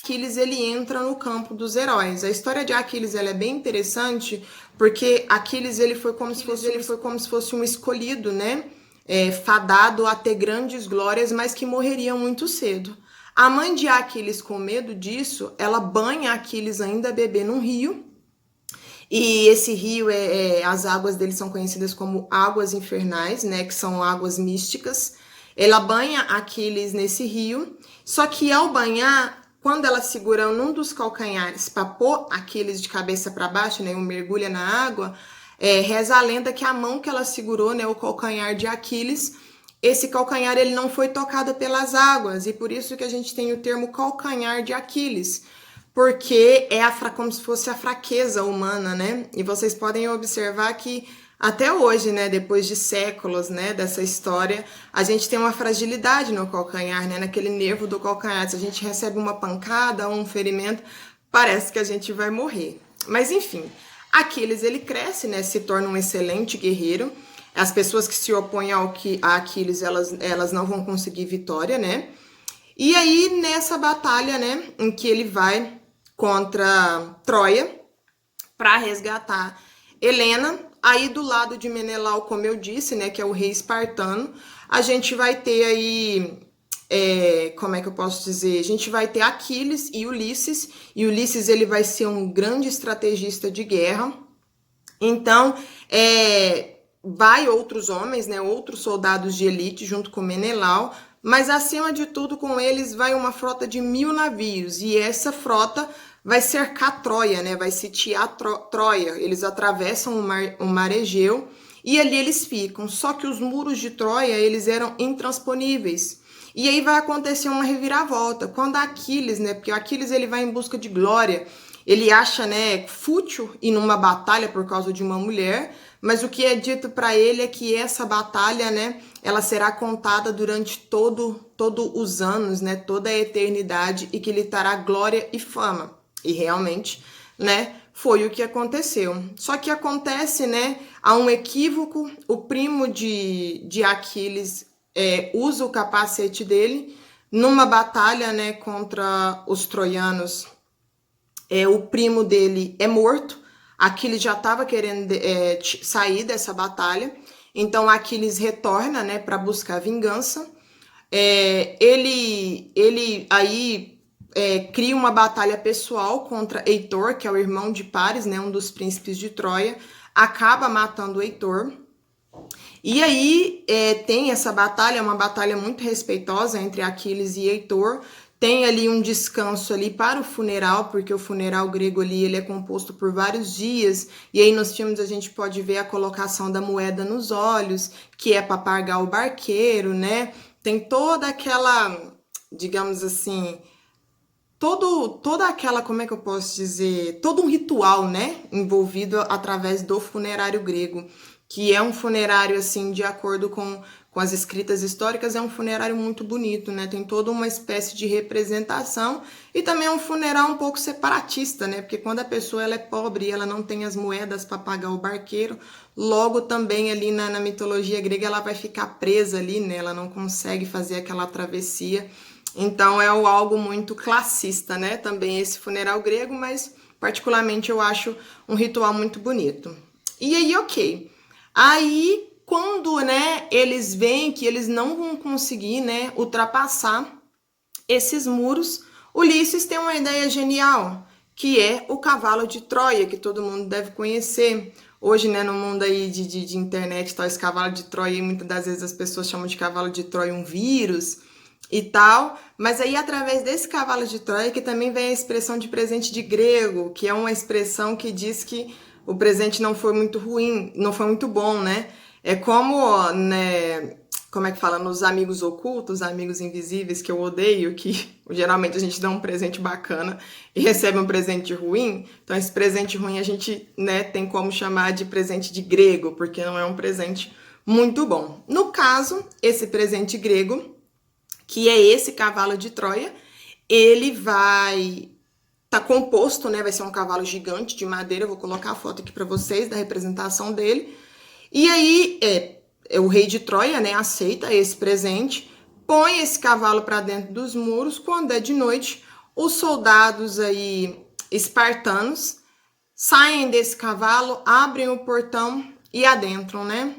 Aquiles ele entra no campo dos heróis. A história de Aquiles ela é bem interessante porque Aquiles ele foi como se fosse um escolhido, né? Fadado a ter grandes glórias, mas que morreria muito cedo. A mãe de Aquiles, com medo disso, ela banha Aquiles ainda bebê num rio. E esse rio, as águas dele são conhecidas como águas infernais, né? Que são águas místicas. Ela banha Aquiles nesse rio, só que ao banhar, quando ela segura num dos calcanhares para pôr Aquiles de cabeça para baixo, né? Mergulha na água, reza a lenda que a mão que ela segurou, né? O calcanhar de Aquiles, esse calcanhar ele não foi tocado pelas águas, e por isso que a gente tem o termo calcanhar de Aquiles, porque como se fosse a fraqueza humana, né? E vocês podem observar que até hoje, né, depois de séculos, né, dessa história, a gente tem uma fragilidade no calcanhar, né, naquele nervo do calcanhar. Se a gente recebe uma pancada ou um ferimento, parece que a gente vai morrer. Mas enfim, Aquiles ele cresce, né, se torna um excelente guerreiro. As pessoas que se opõem a Aquiles, elas não vão conseguir vitória, né? E aí, nessa batalha, né, em que ele vai contra Troia para resgatar Helena, aí do lado de Menelau, como eu disse, né, que é o rei espartano, a gente vai ter aí, como é que eu posso dizer? A gente vai ter Aquiles e Ulisses ele vai ser um grande estrategista de guerra. Então, vai outros homens, né, outros soldados de elite junto com Menelau, mas acima de tudo com eles vai uma frota de 1000 navios, e essa frota vai cercar Troia, né, vai sitiar Troia. Eles atravessam o mar Egeu e ali eles ficam, só que os muros de Troia eles eram intransponíveis. E aí vai acontecer uma reviravolta, quando Aquiles, né, porque Aquiles ele vai em busca de glória, ele acha, né, fútil ir numa batalha por causa de uma mulher, mas o que é dito para ele é que essa batalha, né, ela será contada durante todos os anos, né, toda a eternidade, e que lhe trará glória e fama. E realmente, né, foi o que aconteceu. Só que acontece, né, há um equívoco, o primo de Aquiles usa o capacete dele numa batalha, né, contra os troianos. O primo dele é morto. Aquiles já estava querendo sair dessa batalha, então Aquiles retorna, né, para buscar vingança. Ele aí cria uma batalha pessoal contra Heitor, que é o irmão de Paris, né, um dos príncipes de Troia, acaba matando Heitor. E aí tem essa batalha, uma batalha muito respeitosa entre Aquiles e Heitor. Tem ali um descanso ali para o funeral, porque o funeral grego ali ele é composto por vários dias, e aí nos filmes a gente pode ver a colocação da moeda nos olhos, que é para pagar o barqueiro, né? Tem toda aquela, digamos assim, toda aquela, como é que eu posso dizer, todo um ritual, né, envolvido através do funerário grego, que é um funerário, assim, de acordo com as escritas históricas, é um funerário muito bonito, né, tem toda uma espécie de representação, e também é um funeral um pouco separatista, né, porque quando a pessoa ela é pobre e ela não tem as moedas para pagar o barqueiro, logo também ali na mitologia grega ela vai ficar presa ali, né, ela não consegue fazer aquela travessia. Então é algo muito classista, né? Também esse funeral grego, mas particularmente eu acho um ritual muito bonito. E aí, ok. Aí, quando, né, eles veem que eles não vão conseguir, né, ultrapassar esses muros, Ulisses tem uma ideia genial, que é o cavalo de Troia, que todo mundo deve conhecer. Hoje, né, no mundo aí de internet, tá, esse cavalo de Troia, e muitas das vezes as pessoas chamam de cavalo de Troia um vírus e tal, mas aí através desse cavalo de Troia que também vem a expressão de presente de grego, que é uma expressão que diz que o presente não foi muito ruim, não foi muito bom, né? É como, né, como é que fala, nos amigos ocultos, amigos invisíveis, que eu odeio, que geralmente a gente dá um presente bacana e recebe um presente ruim. Então esse presente ruim a gente, né, tem como chamar de presente de grego, porque não é um presente muito bom. No caso, esse presente grego, que é esse cavalo de Troia, ele vai tá composto, né? Vai ser um cavalo gigante de madeira. Eu vou colocar a foto aqui para vocês da representação dele. E aí o rei de Troia, né, aceita esse presente, põe esse cavalo para dentro dos muros. Quando é de noite, os soldados aí espartanos saem desse cavalo, abrem o portão e adentram, né?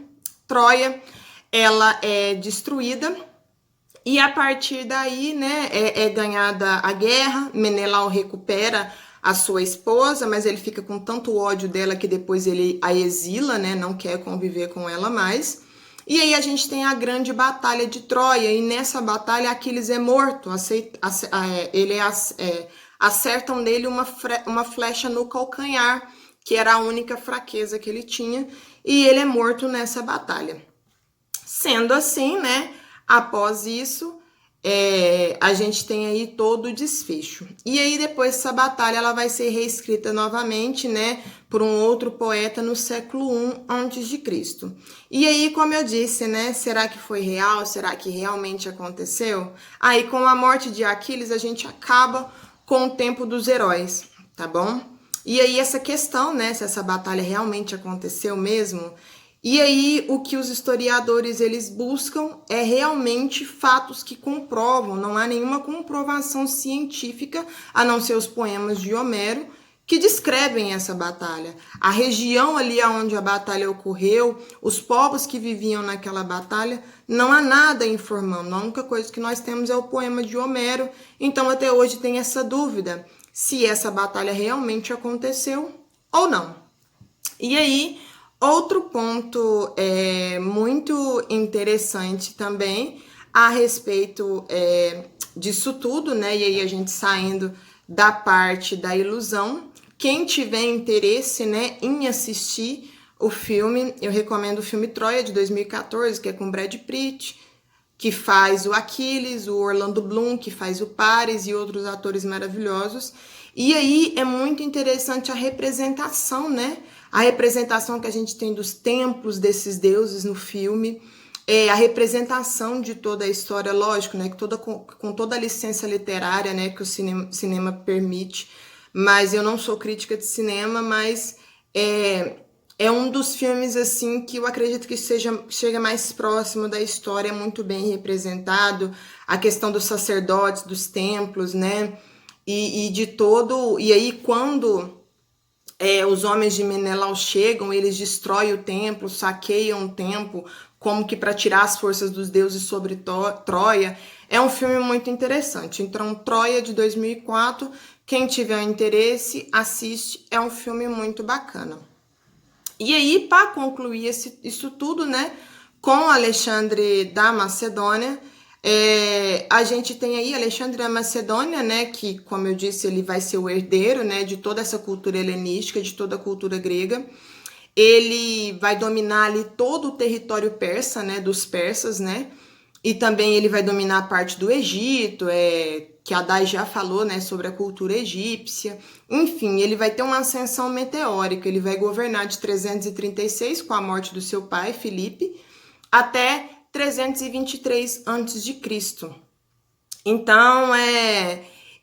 Troia, ela é destruída e a partir daí, né, é ganhada a guerra. Menelau recupera a sua esposa, mas ele fica com tanto ódio dela que depois ele a exila, né, não quer conviver com ela mais. E aí a gente tem a grande batalha de Troia, e nessa batalha Aquiles é morto, acertam nele uma flecha no calcanhar, que era a única fraqueza que ele tinha, e ele é morto nessa batalha. Sendo assim, né, após isso, a gente tem aí todo o desfecho. E aí depois essa batalha ela vai ser reescrita novamente, né, por um outro poeta no século I a.C. E aí, como eu disse, né, será que foi real? Será que realmente aconteceu? Aí com a morte de Aquiles a gente acaba com o tempo dos heróis, tá bom? E aí essa questão, né, se essa batalha realmente aconteceu mesmo. E aí, o que os historiadores eles buscam é realmente fatos que comprovam, não há nenhuma comprovação científica, a não ser os poemas de Homero, que descrevem essa batalha. A região ali onde a batalha ocorreu, os povos que viviam naquela batalha, não há nada informando. A única coisa que nós temos é o poema de Homero, então até hoje tem essa dúvida se essa batalha realmente aconteceu ou não. E aí, outro ponto muito interessante também a respeito disso tudo, né? E aí a gente saindo da parte da ilusão. Quem tiver interesse, né, em assistir o filme, eu recomendo o filme Troia, de 2014, que é com Brad Pitt, que faz o Aquiles, o Orlando Bloom, que faz o Paris e outros atores maravilhosos. E aí é muito interessante a representação, né? A representação que a gente tem dos templos desses deuses no filme, a representação de toda a história, lógico, né? Com toda a licença literária, né? Que o cinema permite. Mas eu não sou crítica de cinema, mas é um dos filmes, assim, que eu acredito que chega mais próximo da história, muito bem representado. A questão dos sacerdotes, dos templos, né? E de todo... E aí, quando os homens de Menelau chegam, eles destroem o templo, saqueiam o templo, como que para tirar as forças dos deuses sobre Troia. É um filme muito interessante. Então, Troia, de 2004, quem tiver interesse, assiste. É um filme muito bacana. E aí, para concluir isso tudo, né, com Alexandre da Macedônia, a gente tem aí Alexandre da Macedônia, né, que, como eu disse, ele vai ser o herdeiro, né, de toda essa cultura helenística, de toda a cultura grega. Ele vai dominar ali todo o território persa, né, dos persas, né, e também ele vai dominar a parte do Egito, que a Dai já falou, né, sobre a cultura egípcia. Enfim, ele vai ter uma ascensão meteórica, ele vai governar de 336, com a morte do seu pai, Filipe, até 323 a.C. Então,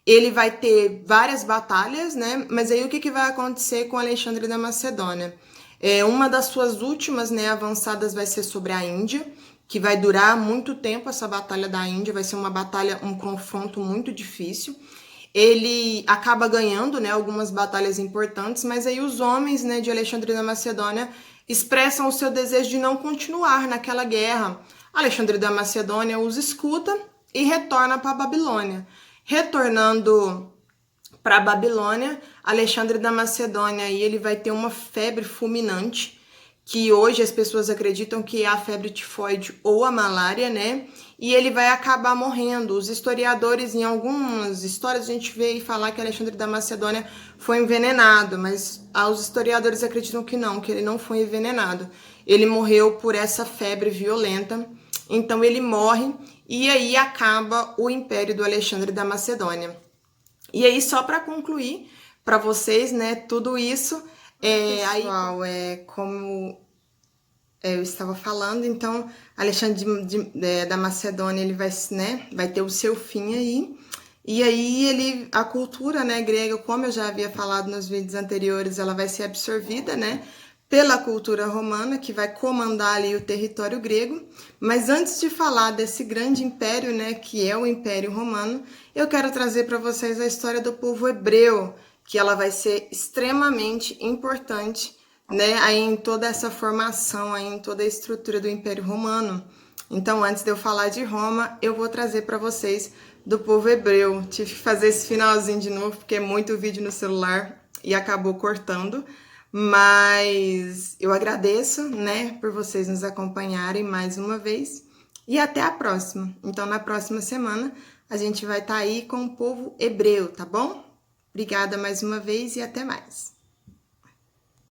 ele vai ter várias batalhas, né? Mas aí o que vai acontecer com Alexandre da Macedônia? Uma das suas últimas, né, avançadas vai ser sobre a Índia, que vai durar muito tempo. Essa batalha da Índia vai ser uma batalha, um confronto muito difícil. Ele acaba ganhando, né, algumas batalhas importantes, mas aí os homens, né, de Alexandre da Macedônia expressam o seu desejo de não continuar naquela guerra. Alexandre da Macedônia os escuta e retorna para a Babilônia. Retornando para a Babilônia, Alexandre da Macedônia aí ele vai ter uma febre fulminante, que hoje as pessoas acreditam que é a febre tifoide ou a malária, né? E ele vai acabar morrendo. Os historiadores, em algumas histórias, a gente vê falar que Alexandre da Macedônia foi envenenado, mas os historiadores acreditam que ele não foi envenenado. Ele morreu por essa febre violenta, então ele morre e aí acaba o império do Alexandre da Macedônia. E aí, só para concluir para vocês, né, tudo isso... Pessoal, como eu estava falando, então Alexandre da Macedônia ele vai ter o seu fim aí. E aí a cultura, né, grega, como eu já havia falado nos vídeos anteriores, ela vai ser absorvida, né, pela cultura romana, que vai comandar ali o território grego. Mas antes de falar desse grande império, né, que é o Império Romano, eu quero trazer para vocês a história do povo hebreu, que ela vai ser extremamente importante, né, aí em toda essa formação, aí em toda a estrutura do Império Romano. Então, antes de eu falar de Roma, eu vou trazer para vocês do povo hebreu. Tive que fazer esse finalzinho de novo, porque é muito vídeo no celular e acabou cortando. Mas eu agradeço, né, por vocês nos acompanharem mais uma vez e até a próxima. Então, na próxima semana, a gente vai estar aí com o povo hebreu, tá bom? Obrigada mais uma vez e até mais.